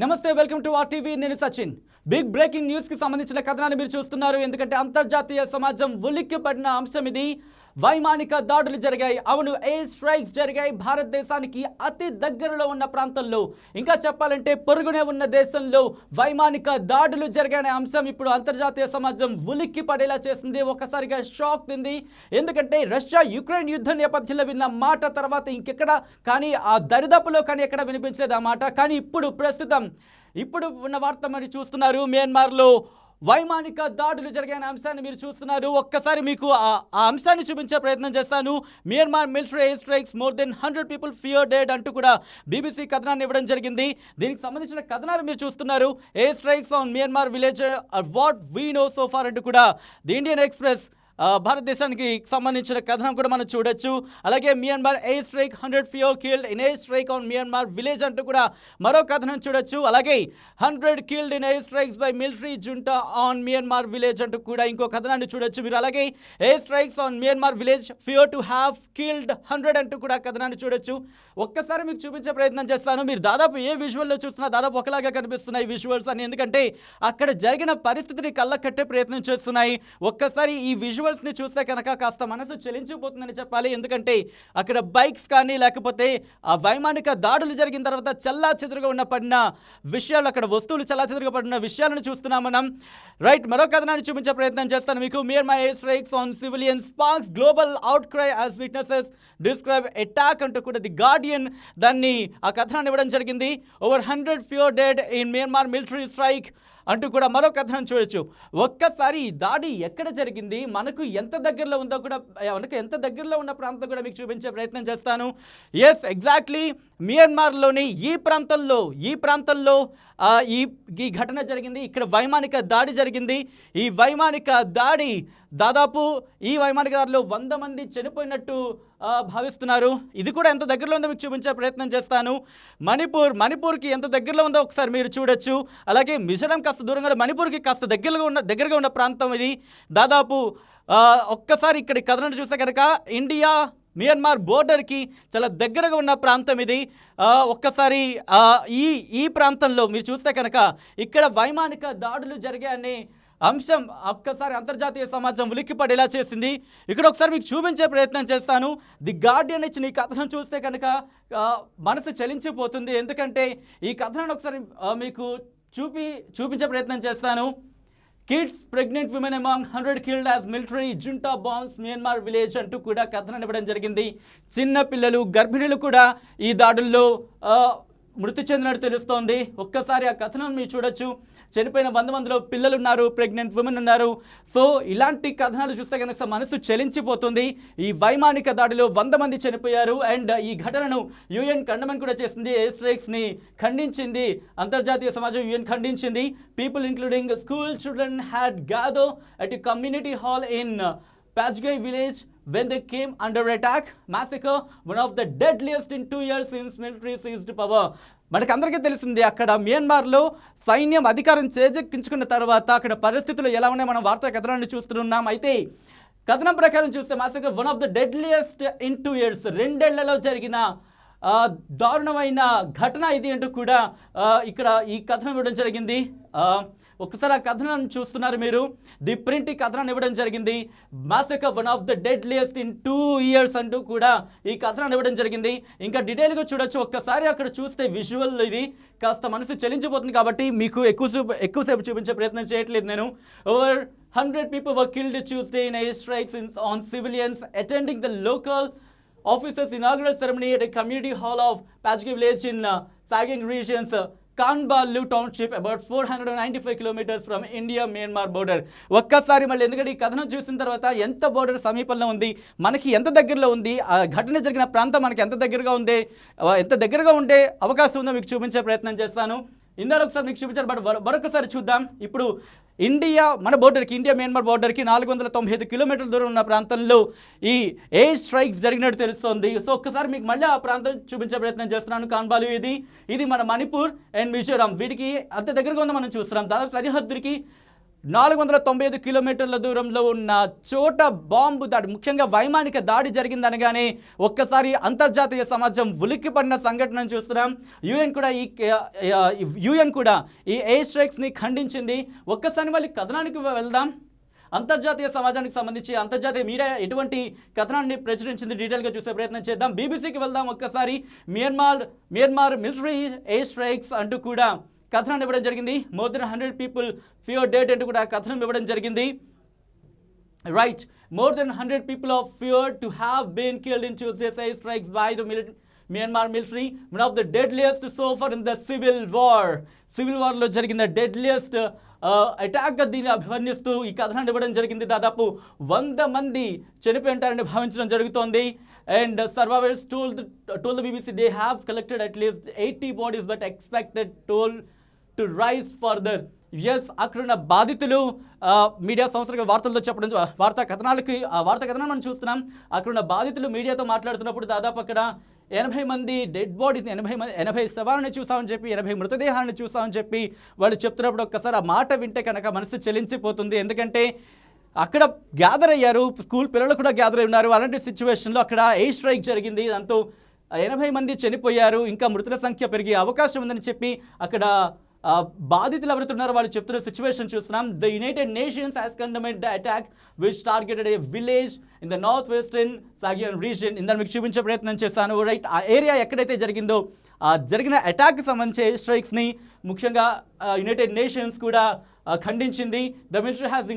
నమస్తే, welcome to RTV. నేను Sachin. Big breaking news కి సంబంధించిన కథనాన్ని మీరు చూస్తున్నారు. ఎందుకంటే అంతర్జాతీయ సమాజం ఉలిక్కిపడిన అంశం ఇది. వైమానిక దాడులు జరిగాయి. అవును, ఎయిర్ స్ట్రైక్స్ జరిగాయి భారతదేశానికి అతి దగ్గరలో ఉన్న ప్రాంతంలో. ఇంకా చెప్పాలంటే పొరుగునే ఉన్న దేశంలో వైమానిక దాడులు జరిగాయనే అంశం ఇప్పుడు అంతర్జాతీయ సమాజం ఉలిక్కి పడేలా చేసింది. ఒక్కసారిగా షాక్ తింది. ఎందుకంటే రష్యా యుక్రెయిన్ యుద్ధ నేపథ్యంలో విన్న మాట తర్వాత ఇంకెక్కడ కానీ ఆ దరిదాపులో కానీ ఎక్కడ వినిపించలేదు ఆ మాట. కానీ ఇప్పుడు ఉన్న వార్త మరి చూస్తున్నారు. మియన్మార్లో వైమానిక దాడులు జరిగిన అంశాన్ని మీరు చూస్తున్నారు. ఒక్కసారి మీకు ఆ అంశాన్ని చూపించే ప్రయత్నం చేస్తాను. Myanmar military air strikes more than 100 people fear dead అంటూ కూడా BBC కథనాన్ని ఇవ్వడం జరిగింది. దీనికి సంబంధించిన కథనాలు మీరు చూస్తున్నారు. Air strikes on Myanmar village what we know so far అంటూ కూడా ది ఇండియన్ ఎక్స్ప్రెస్ భారతదేశానికి సంబంధించిన కథనం కూడా మనం చూడొచ్చు. అలాగే Myanmar air strike 100 fewer killed in air strike on Myanmar village అంటూ కూడా మరో కథనం చూడొచ్చు. అలాగే 100 killed in air strikes by military junta on Myanmar village అంటూ కూడా ఇంకో కథనాన్ని చూడొచ్చు మీరు. అలాగే air strikes on Myanmar village fear to have killed 100 అంటూ కూడా కథనాన్ని చూడొచ్చు. ఒక్కసారి మీకు చూపించే ప్రయత్నం చేస్తాను. మీరు దాదాపు ఏ విజువల్లో చూసినా దాదాపు ఒకలాగా కనిపిస్తున్నాయి విజువల్స్ అని. ఎందుకంటే అక్కడ జరిగిన పరిస్థితిని కళ్ళకట్టే ప్రయత్నం చేస్తున్నాయి. ఒక్కసారి ఈ విజువల్స్ని చూస్తే కనుక కాస్త మనసు చెలించిపోతుందని చెప్పాలి. ఎందుకంటే అక్కడ బైక్స్ కానీ లేకపోతే ఆ వైమానిక దాడులు జరిగిన తర్వాత చల్లా చెదురుగా పడిన విషయాలు, అక్కడ వస్తువులు చల్లా చెదురుగా పడిన విషయాలను చూస్తున్నాం మనం. రైట్, మరో కథనాన్ని చూపించే ప్రయత్నం చేస్తాను మీకు. Myanmar air strikes on civilians sparks global out cry as witnesses describe attack అంటూ కూడా ది గార్డియన్ దాన్ని ఆ కథనాన్ని ఇవ్వడం జరిగింది. Over 100 fewer dead in Myanmar military strike అంటూ కూడా మరో కథనం చూడొచ్చు. ఒక్కసారి ఈ దాడి ఎక్కడ జరిగింది, మనకు ఎంత దగ్గరలో ఉందో కూడా, మనకు ఎంత దగ్గరలో ఉన్న ప్రాంతం కూడా మీకు చూపించే ప్రయత్నం చేస్తాను. ఎస్, ఎగ్జాక్ట్లీ మియన్మార్లోని ఈ ప్రాంతంలో ఈ ఘటన జరిగింది. ఇక్కడ వైమానిక దాడి జరిగింది. ఈ వైమానిక దాడి దాదాపు ఈ వైమానిక దాడిలో 100 మంది చనిపోయినట్టు భావిస్తున్నారు. ఇది కూడా ఎంత దగ్గరలో ఉందో మీకు చూపించే ప్రయత్నం చేస్తాను. మణిపూర్కి ఎంత దగ్గరలో ఉందో ఒకసారి మీరు చూడొచ్చు. అలాగే మిజోరాం కాస్త దూరంగా, మణిపూర్కి కాస్త దగ్గరగా ఉన్న ప్రాంతం ఇది. దాదాపు ఒక్కసారి ఇక్కడ కథనం చూస్తే కనుక ఇండియా మియన్మార్ బోర్డర్కి చాలా దగ్గరగా ఉన్న ప్రాంతం ఇది. ఒక్కసారి ఈ ప్రాంతంలో మీరు చూస్తే కనుక ఇక్కడ వైమానిక దాడులు జరిగాయని అంశం ఒక్కసారి అంతర్జాతీయ సమాజం ఉలిక్కిపడేలా చేసింది. ఇక్కడ ఒకసారి మీకు చూపించే ప్రయత్నం చేస్తాను. ది గార్డియన్ ఇచ్చిన ఈ కథనం చూస్తే కనుక మనసు చలించిపోతుంది. ఎందుకంటే ఈ కథనాన్ని ఒకసారి మీకు చూపించే ప్రయత్నం చేస్తాను. Kids pregnant women among 100 killed as military junta bombs Myanmar village అంటూ కూడా కథనాన్ని ఇవ్వడం జరిగింది. చిన్న పిల్లలు, గర్భిణీలు కూడా ఈ దాడుల్లో మృతి చెందినట్టు తెలుస్తోంది. ఒక్కసారి ఆ కథనం మీరు చూడొచ్చు. చనిపోయిన 100 మందిలో పిల్లలు ఉన్నారు, ప్రెగ్నెంట్ విమెన్ ఉన్నారు. సో ఇలాంటి కథనాలు చూస్తే కనుక మనసు చలించిపోతుంది. ఈ వైమానిక దాడిలో 100 మంది చనిపోయారు. అండ్ ఈ ఘటనను UN కండెమ్ కూడా చేసింది. ఎయిర్ స్ట్రైక్స్ని ఖండించింది. అంతర్జాతీయ సమాజం UN ఖండించింది. People including school children had gather at a community hall in Pajgai village when they came under attack. Massacre, one of the deadliest in 2 years since military seized power. మనకు అందరికీ తెలిసింది, అక్కడ మియన్మార్లో సైన్యం అధికారం చేజెక్కించుకున్న తర్వాత అక్కడ పరిస్థితులు ఎలా ఉన్నాయి మనం వార్తా కథనాన్ని చూస్తున్నాం. అయితే కథనం ప్రకారం చూస్తే massacre one of the deadliest in 2 years, 2 ఏళ్లలో జరిగిన దారుణమైన ఘటన ఇది అంటూ కూడా ఇక్కడ ఈ కథనం ఇవ్వడం జరిగింది. ఒక్కసారి ఆ కథనాన్ని చూస్తున్నారు మీరు. ది ప్రింట్ ఈ కథనాన్ని ఇవ్వడం జరిగింది. Massacre one of the deadliest in 2 years అంటూ కూడా ఈ కథనాన్ని ఇవ్వడం జరిగింది. ఇంకా డీటెయిల్గా చూడొచ్చు. ఒక్కసారి అక్కడ చూస్తే విజువల్ ఇది కాస్త మనసు చలించిపోతుంది కాబట్టి మీకు ఎక్కువసేపు చూపించే ప్రయత్నం చేయట్లేదు నేను. Over 100 people were killed Tuesday in air strikes on civilians attending the local officers' inaugural ceremony at a community hall of Pajgai village in Sagaing regions, Kanbalu township, about 495 kilometers from India-Myanmar border. ఒక్కసారి మళ్ళీ, ఎందుకంటే ఈ కథనం చూసిన తర్వాత ఎంత border సమీపంలో ఉంది, మనకి ఎంత దగ్గరలో ఉంది, ఆ ఘటన జరిగిన ప్రాంతం మనకి ఎంత దగ్గరగా ఉండే అవకాశం ఉందో మీకు చూపించే ప్రయత్నం చేస్తాను. ఇందులో ఒకసారి మీకు చూపించారు, బట్ మరొకసారి చూద్దాం. ఇప్పుడు ఇండియా మియన్మార్ బోర్డర్కి 495 kilometers దూరం ఉన్న ప్రాంతంలో ఈ ఎయిర్ స్ట్రైక్స్ జరిగినట్టు తెలుస్తోంది. సో ఒక్కసారి మీకు మళ్ళీ ఆ ప్రాంతం చూపించే ప్రయత్నం చేస్తున్నాను. కాన్బాలు ఇది మన మణిపూర్ అండ్ మిజోరాం, వీటికి అంత దగ్గరగా ఉందో మనం చూస్తున్నాం. దాదాపు సరిహద్దుకి 495 కిలోమీటర్ల దూరంలో ఉన్న చోట బాంబు దాడి, ముఖ్యంగా వైమానిక దాడి జరిగిందనగానే ఒక్కసారి అంతర్జాతీయ సమాజం ఉలిక్కిపడిన సంఘటనను చూస్తున్నాం. యుఎన్ కూడా ఈ ఎయిర్ స్ట్రైక్స్ని ఖండించింది. ఒక్కసారి మళ్ళీ కథనానికి వెళ్దాం. అంతర్జాతీయ సమాజానికి సంబంధించి అంతర్జాతీయ మీడియా ఎటువంటి కథనాన్ని ప్రచురించింది డీటెయిల్గా చూసే ప్రయత్నం చేద్దాం. బీబీసీకి వెళ్దాం. ఒక్కసారి మియన్మార్ మిలిటరీ ఎయిర్ స్ట్రైక్స్ అంటూ కూడా కథనాన్ని ఇవ్వడం జరిగింది. More than 100 people fear dead అంటూ కూడా కథనం ఇవ్వడం జరిగింది. Right, more than 100 people of fear to have been killed in Tuesday's air strikes by the Myanmar military, one of the deadliest so far in the civil war. Civil వార్లో జరిగిన deadliest అటాక్గా దీన్ని అభివర్ణిస్తూ ఈ కథనాన్ని ఇవ్వడం జరిగింది. దాదాపు 100 మంది చనిపోయి ఉంటారని భావించడం జరుగుతోంది. And survivors told the BBC they have collected at least 80 bodies but expected toll to rise further. Yes, అక్కడున్న బాధితులు మీడియా సంస్థలకు వార్తలతో చెప్పడం, వార్తా కథనాలు మనం చూస్తున్నాం. అక్కడున్న బాధితులు మీడియాతో మాట్లాడుతున్నప్పుడు దాదాపు అక్కడ 80 మంది డెడ్ బాడీస్ని, 80 శవాలను చూసామని చెప్పి, 80 మృతదేహాలను చూసామని చెప్పి వాళ్ళు చెప్తున్నప్పుడు ఒక్కసారి ఆ మాట వింటే కనుక మనసు చెలించిపోతుంది. ఎందుకంటే అక్కడ గ్యాదర్ అయ్యారు, స్కూల్ పిల్లలు కూడా గ్యాదర్ అయి ఉన్నారు. అలాంటి సిచ్యువేషన్లో అక్కడ ఎయిర్ స్ట్రైక్ జరిగింది. దాంతో 80 మంది చనిపోయారు. ఇంకా మృతుల సంఖ్య పెరిగే అవకాశం ఉందని చెప్పి అక్కడ బాధితులు ఎవరుతున్నారో వాళ్ళు చెప్తున్న సిచ్యువేషన్ చూస్తున్నాం. The United Nations has condemned the attack which targeted a village in the north western Sagaing region. ఇందాక మీకు చూపించే ప్రయత్నం చేశాను. రైట్, ఆ ఏరియా ఎక్కడైతే జరిగిందో జరిగిన అటాక్కి సంబంధించి ఎయిర్ స్ట్రైక్స్ని ముఖ్యంగా యునైటెడ్ నేషన్స్ కూడా ఖండించింది. The military has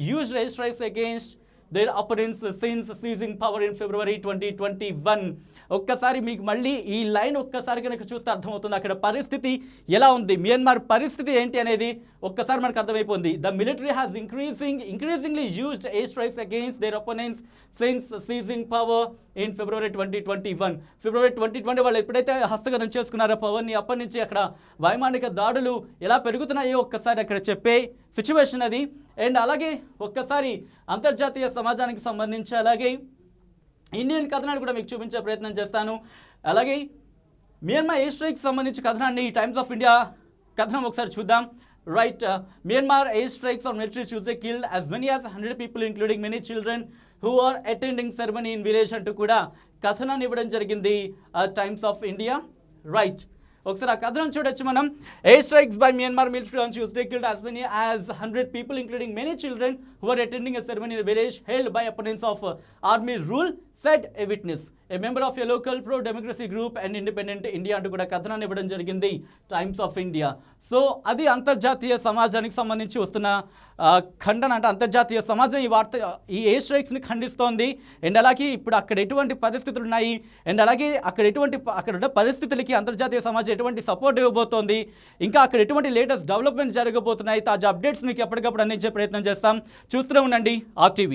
used air strikes against their opponents since seizing power in February 2021. ఒక్కసారి మీకు మళ్ళీ ఈ లైన్ ఒక్కసారి కనుక చూస్తే అర్థమవుతుంది అక్కడ పరిస్థితి ఎలా ఉంది, మియన్మార్ పరిస్థితి ఏంటి అనేది ఒక్కసారి మనకు అర్థమైపోయింది. The military has increasingly used air strikes against their opponents since seizing power in February 2021. ఫిబ్రవరి 2020 వాళ్ళు ఎప్పుడైతే హస్తగతం చేసుకున్నారో పవర్ని, అప్పటి నుంచి అక్కడ వైమానిక దాడులు ఎలా పెరుగుతున్నాయో ఒక్కసారి అక్కడ చెప్పే సిచ్యువేషన్ అది. అండ్ అలాగే ఒక్కసారి అంతర్జాతీయ సమాజానికి సంబంధించి అలాగే ఇండియన్ కథనాన్ని కూడా మీకు చూపించే ప్రయత్నం చేస్తాను. అలాగే మియన్మార్ ఎయిర్ స్ట్రైక్ సంబంధించి కథనాన్ని టైమ్స్ ఆఫ్ ఇండియా కథనం ఒకసారి చూద్దాం. Right, Myanmar air strikes on military Tuesday killed as many as 100 people including many children who are attending ceremony in village అంటూ కూడా కథనాన్ని ఇవ్వడం జరిగింది టైమ్స్ ఆఫ్ ఇండియా. రైట్, ఒకసారి ఆ కథనం చూడొచ్చు మనం. Air strikes by Myanmar military on Tuesday killed as many as 100 people including many children who were attending a ceremony in a village held by opponents of army rule, said a witness, a member of a local pro-democracy group and independent India అంటూ కూడా కథనాన్ని ఇవ్వడం జరిగింది times of India. So అది అంతర్జాతీయ సమాజానికి సంబంధించి వస్తున్న ఖండన. అంటే అంతర్జాతీయ సమాజం ఈ ఎయిర్ స్ట్రైక్స్ని ఖండిస్తోంది. అండ్ అలాగే ఇప్పుడు అక్కడ ఎటువంటి పరిస్థితులు ఉన్నాయి, అండ్ అలాగే అక్కడ ఉన్న పరిస్థితులకి అంతర్జాతీయ సమాజం ఎటువంటి సపోర్ట్ ఇవ్వబోతోంది, ఇంకా అక్కడ ఎటువంటి లేటెస్ట్ డెవలప్మెంట్ జరగబోతున్నాయి, తాజా అప్డేట్స్ మీకు ఎప్పటికప్పుడు అందించే ప్రయత్నం చేస్తాం. చూస్తూనే ఉండండి RTV.